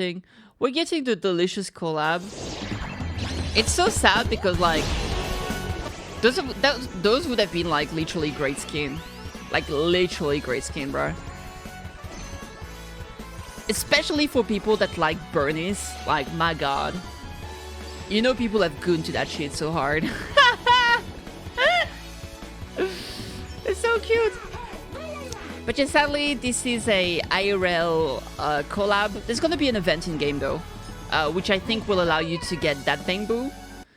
thing. We're getting the delicious collab. It's so sad because like those would have been like literally great skin. Like literally great skin, bro. Especially for people that like Bernice. Like, my god. You know people have gooned to that shit so hard. It's so cute. But yeah, sadly, this is a IRL collab. There's gonna be an event in game though, which I think will allow you to get that bamboo,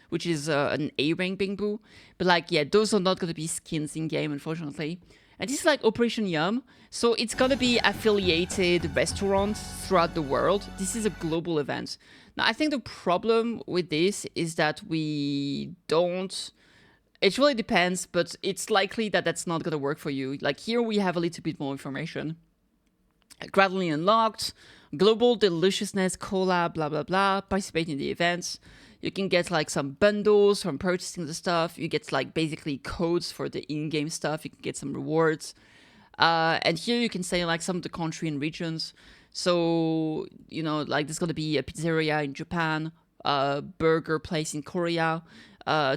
which is an A-rank bamboo. But like, yeah, those are not gonna be skins in game, unfortunately. And this is like Operation Yum, so it's gonna be affiliated restaurants throughout the world. This is a global event. Now, I think the problem with this is that we don't... It really depends, but it's likely that that's not gonna work for you. Like here we have a little bit more information. Gradually unlocked, global deliciousness collab, blah blah blah. Participate in the events. You can get like some bundles from purchasing the stuff. You get like basically codes for the in-game stuff. You can get some rewards. And here you can say like some of the country and regions. So, you know, like there's gonna be a pizzeria in Japan, a burger place in Korea,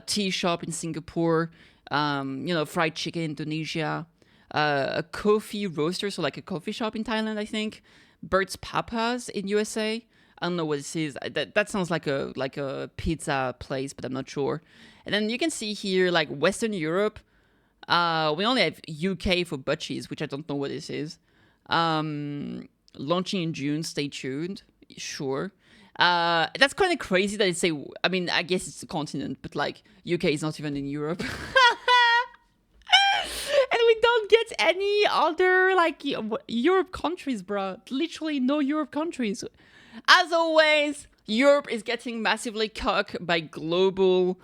tea shop in Singapore, you know, fried chicken in Indonesia, a coffee roaster, so like a coffee shop in Thailand, I think, Bert's Papas in USA. I don't know what this is. That sounds like a pizza place, but I'm not sure. And then you can see here like Western Europe. We only have UK for butchies, which I don't know what this is. Launching in June. Stay tuned. Sure. That's kind of crazy that it's a... I mean, I guess it's a continent, but like UK is not even in Europe. And we don't get any other like Europe countries, bro. Literally no Europe countries. As always, Europe is getting massively cucked by global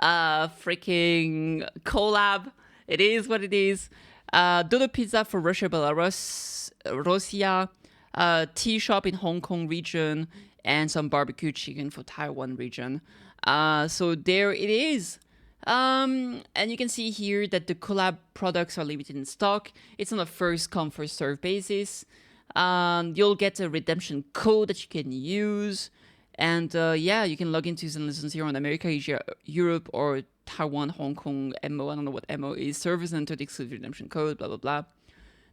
freaking collab. It is what it is. Dodo Pizza for Russia, Belarus, Russia, tea shop in Hong Kong region, and some barbecue chicken for Taiwan region. So there it is. And you can see here that the collab products are limited in stock. It's on a first come, first serve basis. You'll get a redemption code that you can use. And yeah, you can log into Zenless here on America, Asia, Europe, or Taiwan, Hong Kong, MO. I don't know what MO is. Servers enter the exclusive redemption code, blah, blah, blah.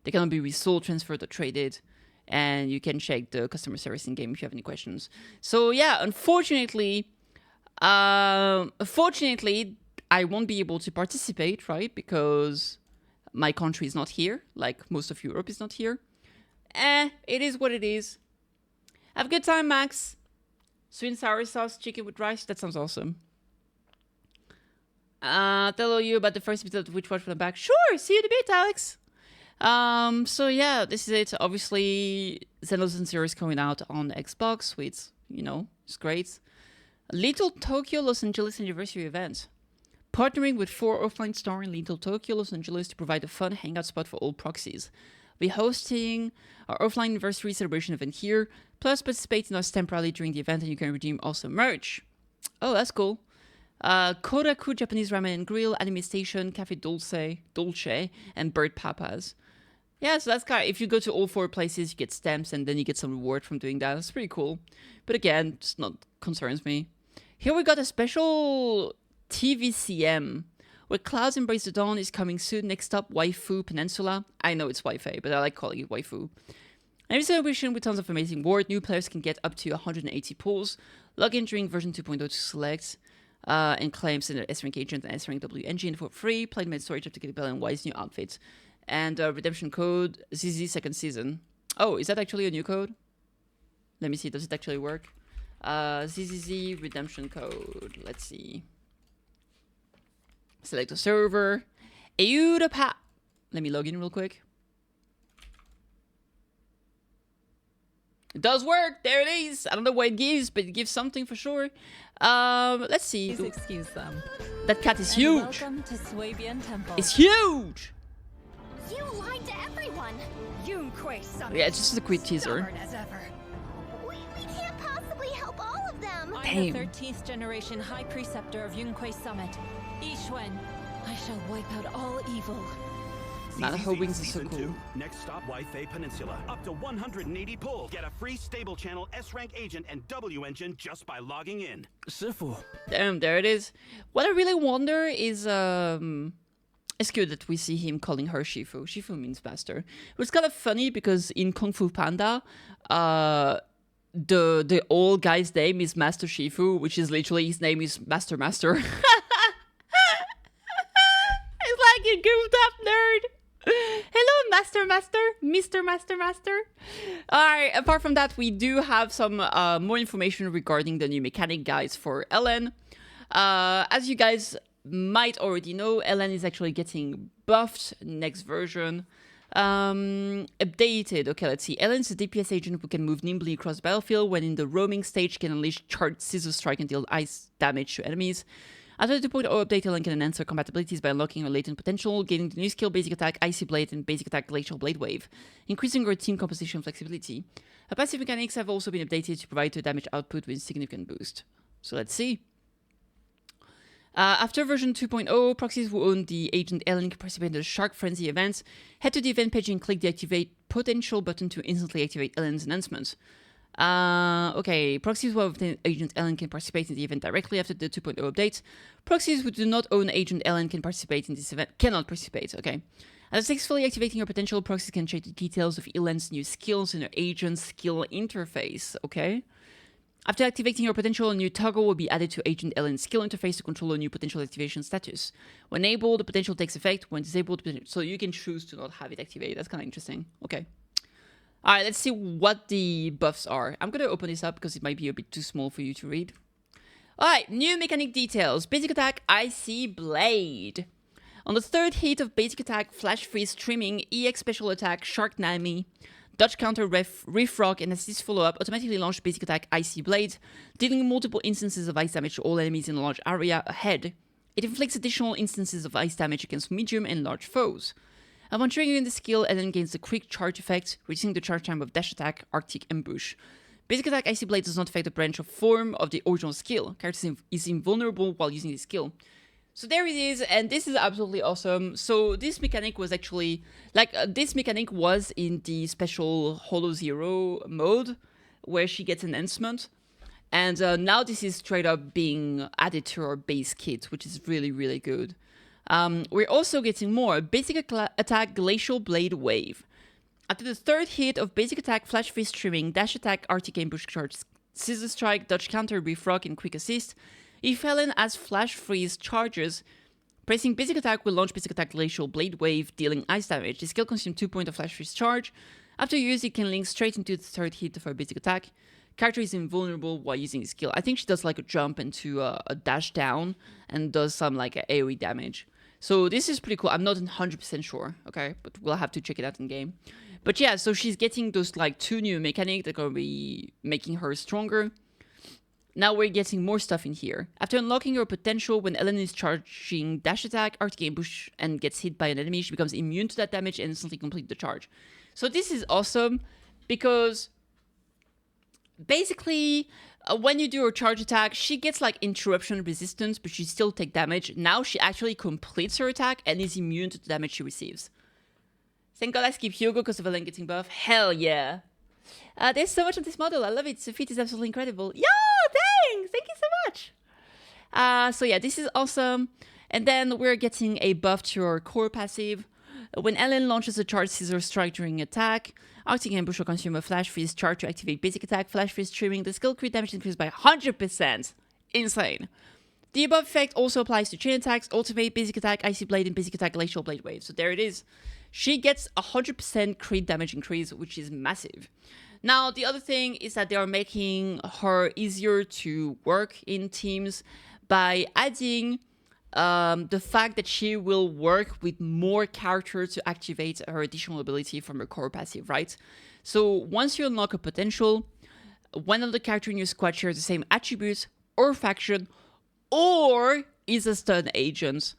They cannot be resold, transferred, or traded. And you can check the customer service in game if you have any questions. So yeah, unfortunately, I won't be able to participate, right? Because my country is not here. Like most of Europe is not here. It is what it is. Have a good time, Max. Sweet and sour sauce, chicken with rice. That sounds awesome. Tell you about the first episode of Witch Watch from the back. Sure, see you in a bit, Alex. So yeah, this is it. Obviously, Zenless and Zero is coming out on Xbox, which, you know, it's great. Little Tokyo Los Angeles anniversary event. Partnering with 4 offline stores in Little Tokyo, Los Angeles to provide a fun hangout spot for all proxies. We're hosting our offline anniversary celebration event here, plus participate in our stamp rally during the event and you can redeem awesome merch. Oh, that's cool. Koraku Japanese Ramen and Grill, Anime Station, Cafe Dolce, and Bird Papas. Yeah, so that's kind of, if you go to all 4 places, you get stamps and then you get some reward from doing that. That's pretty cool. But again, just not concerns me. Here we got a special TVCM, where Clouds Embrace the Dawn is coming soon. Next up, Waifu Peninsula. I know it's Wi-Fi, but I like calling it Waifu. Every celebration with tons of amazing rewards. New players can get up to 180 pulls. Log in during version 2.0 to select and claim the S-Rank Agent and S-Rank W engine for free. Play made storage up to get Bell and Wise new outfits. And redemption code ZZ second season. Oh, is that actually a new code? Let me see. Does it actually work? ZZZ redemption code. Let's see. Select a server. Europa. Let me log in real quick. It does work. There it is. I don't know what it gives, but it gives something for sure. Let's see. Please excuse them. That cat is huge. Welcome to Swabian Temple. It's huge. You lied to everyone. Yeah, it's just a quick teaser. We can't possibly help all of them. I'm the 13th generation High Preceptor of Yunquei Summit. Yixuan, I shall wipe out all evil. Man, her wings are so Season cool. 2. Next stop, Waifu Peninsula. Up to 180 pulls. Get a free stable channel S-rank agent and W engine just by logging in. 师傅， Damn, there it is. What I really wonder is, it's good that we see him calling her Shifu. Shifu means master. It was kind of funny because in Kung Fu Panda, the old guy's name is Master Shifu, which is literally his name is Master Master. It's like a goofed up nerd. Hello, Master Master, Mr. Master Master. Alright, apart from that, we do have some more information regarding the new mechanic, guys, for Ellen. As you guys might already know, Ellen is actually getting buffed next version. Updated. Okay, let's see. Ellen is a DPS agent who can move nimbly across the battlefield. When in the roaming stage, can unleash charged scissor strike and deal ice damage to enemies. After the 2.0 update, Ellen can enhance her compatibilities by unlocking her latent potential, gaining the new skill Basic Attack, Icy Blade, and Basic Attack Glacial Blade Wave, increasing her team composition flexibility. Her passive mechanics have also been updated to provide her damage output with significant boost. So let's see. After version 2.0, proxies who own the agent Ellen can participate in the Shark Frenzy events. Head to the event page and click the Activate Potential button to instantly activate Ellen's enhancements. Okay, proxies who have Agent Ellen can participate in the event directly after the 2.0 update. Proxies who do not own Agent Ellen can participate in this event, cannot participate, okay. After successfully activating her potential, proxies can check the details of Ellen's new skills in her agent skill interface, okay. After activating her potential, a new toggle will be added to Agent Ellen's skill interface to control a new potential activation status. When enabled, the potential takes effect. When disabled, so you can choose to not have it activated. That's kind of interesting, okay. Alright, let's see what the buffs are. I'm going to open this up because it might be a bit too small for you to read. Alright, new mechanic details. Basic Attack, Icy Blade. On the third hit of Basic Attack, Flash Freeze Trimming, EX Special Attack, Shark Nami, Dodge Counter, Reef Rock, and Assist Follow-up automatically launch Basic Attack, Icy Blade, dealing multiple instances of ice damage to all enemies in a large area ahead. It inflicts additional instances of ice damage against medium and large foes. Upon triggering the skill, Ellen gains the quick charge effect, reducing the charge time of Dash Attack, Arctic Ambush. Basic Attack Icy Blade does not affect the branch of form of the original skill. Character is invulnerable while using this skill. So there it is, and this is absolutely awesome. So this mechanic was actually, this mechanic was in the special Holo Zero mode, where she gets enhancement. And now this is straight up being added to her base kit, which is really, really good. We're also getting more. Basic Attack Glacial Blade Wave. After the third hit of Basic Attack, Flash Freeze Trimming, Dash Attack, Arctic Ambush Charge, Scissor Strike, Dodge Counter, Reef Rock, and Quick Assist, if Ellen has Flash Freeze charges, pressing Basic Attack will launch Basic Attack Glacial Blade Wave, dealing ice damage. The skill consumes 2 points of Flash Freeze charge. After use, it can link straight into the third hit of her Basic Attack. Character is invulnerable while using the skill. I think she does like a jump into a dash down and does some like AoE damage. So this is pretty cool. I'm not 100% sure, okay? But we'll have to check it out in game. But yeah, so she's getting those like 2 new mechanics that are going to be making her stronger. Now we're getting more stuff in here. After unlocking her potential, when Ellen is charging Dash Attack, Arctic Ambush, and gets hit by an enemy, she becomes immune to that damage and instantly complete the charge. So this is awesome because basically, when you do her charge attack, she gets like interruption resistance, but she still takes damage. Now she actually completes her attack and is immune to the damage she receives. Thank God I skipped Hugo because of Ellen getting buff. Hell yeah. There's so much of this model. I love it. Sophie is absolutely incredible. Yo, thanks. Thank you so much. So yeah, this is awesome. And then we're getting a buff to her core passive. When Ellen launches a charge scissor strike during attack, Arctic Ambush will consume a Flash Freeze charge to activate Basic Attack, Flash Freeze Trimming. The skill crit damage increases by 100%. Insane. The above effect also applies to chain attacks, Ultimate, Basic Attack, Icy Blade, and Basic Attack Glacial Blade Wave. So there it is. She gets 100% crit damage increase, which is massive. Now, the other thing is that they are making her easier to work in teams by adding the fact that she will work with more characters to activate her additional ability from her core passive, right? So once you unlock a potential, one of the characters in your squad shares the same attributes or faction or is a stun agent,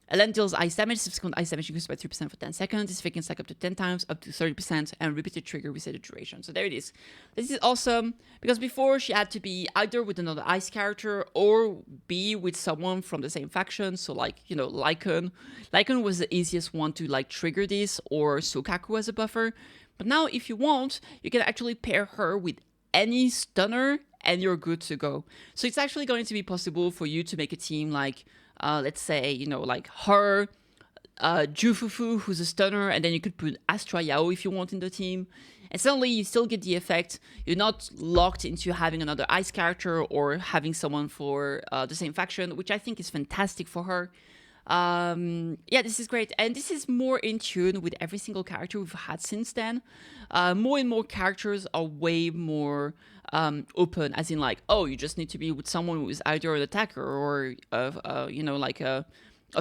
Ellen deals ice damage, subsequent ice damage increases by 3% for 10 seconds. This effect can stack up to 10 times, up to 30%, and repeated trigger reset the duration. So there it is. This is awesome, because before she had to be either with another ice character or be with someone from the same faction. So like, you know, Lycan. Lycan was the easiest one to like trigger this, or Sokaku as a buffer. But now if you want, you can actually pair her with any stunner and you're good to go. So it's actually going to be possible for you to make a team like, let's say, you know, like her, Jufufu, who's a stunner, and then you could put Astra Yao if you want in the team. And suddenly you still get the effect. You're not locked into having another ice character or having someone for the same faction, which I think is fantastic for her. Yeah, this is great. And this is more in tune with every single character we've had since then. More and more characters are way more open, as in like, oh, you just need to be with someone who is either an attacker or, you know, like a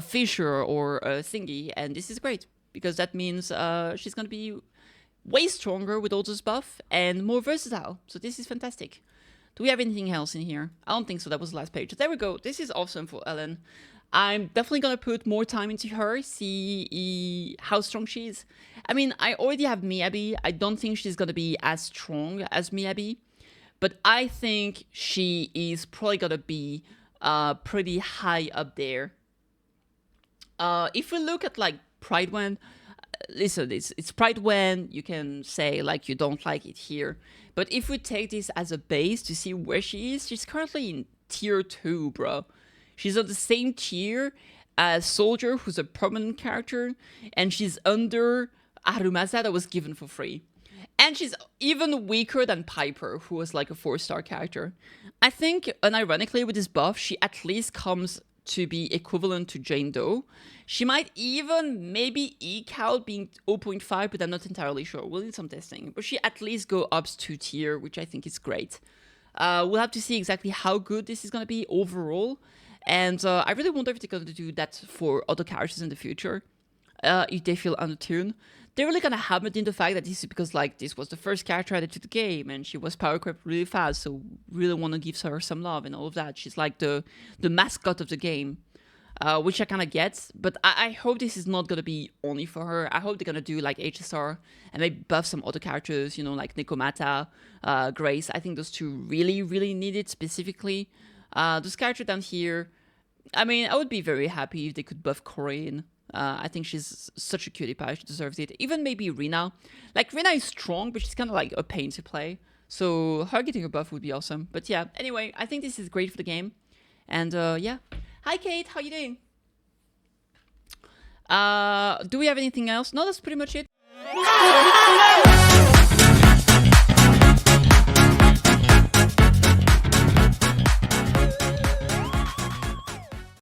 fisher or a thingy. And this is great because that means she's going to be way stronger with all this buff and more versatile. So this is fantastic. Do we have anything else in here? I don't think so. That was the last page. There we go. This is awesome for Ellen. I'm definitely going to put more time into her, see how strong she is. I mean, I already have Miyabi. I don't think she's going to be as strong as Miyabi. But I think she is probably going to be pretty high up there. If we look at like Pride When, listen, it's Pride When, you can say like you don't like it here. But if we take this as a base to see where she is, she's currently in tier 2, bro. She's on the same tier as Soldier, who's a permanent character, and she's under Harumasa that was given for free. And she's even weaker than Piper, who was like a 4-star character. I think, unironically, with this buff, she at least comes to be equivalent to Jane Doe. She might even maybe eke out being 0.5, but I'm not entirely sure. We'll need some testing. But she at least go up to tier, which I think is great. We'll have to see exactly how good this is going to be overall. And I really wonder if they're going to do that for other characters in the future, if they feel undertuned. They're really going to hammer in the fact that this is because like this was the first character added to the game and she was power crept really fast, so really want to give her some love and all of that. She's like the mascot of the game, which I kind of get. But I hope this is not going to be only for her. I hope they're going to do like HSR and maybe buff some other characters, you know, like Nekomata, Grace. I think those two really, really need it specifically. This character down here, I mean, I would be very happy if they could buff Corinne. I think she's such a cutie pie, she deserves it. Even maybe Rina. Like, Rina is strong, but she's kind of like a pain to play. So her getting a buff would be awesome. But yeah, anyway, I think this is great for the game. And yeah. Hi, Kate, how you doing? Do we have anything else? No, that's pretty much it.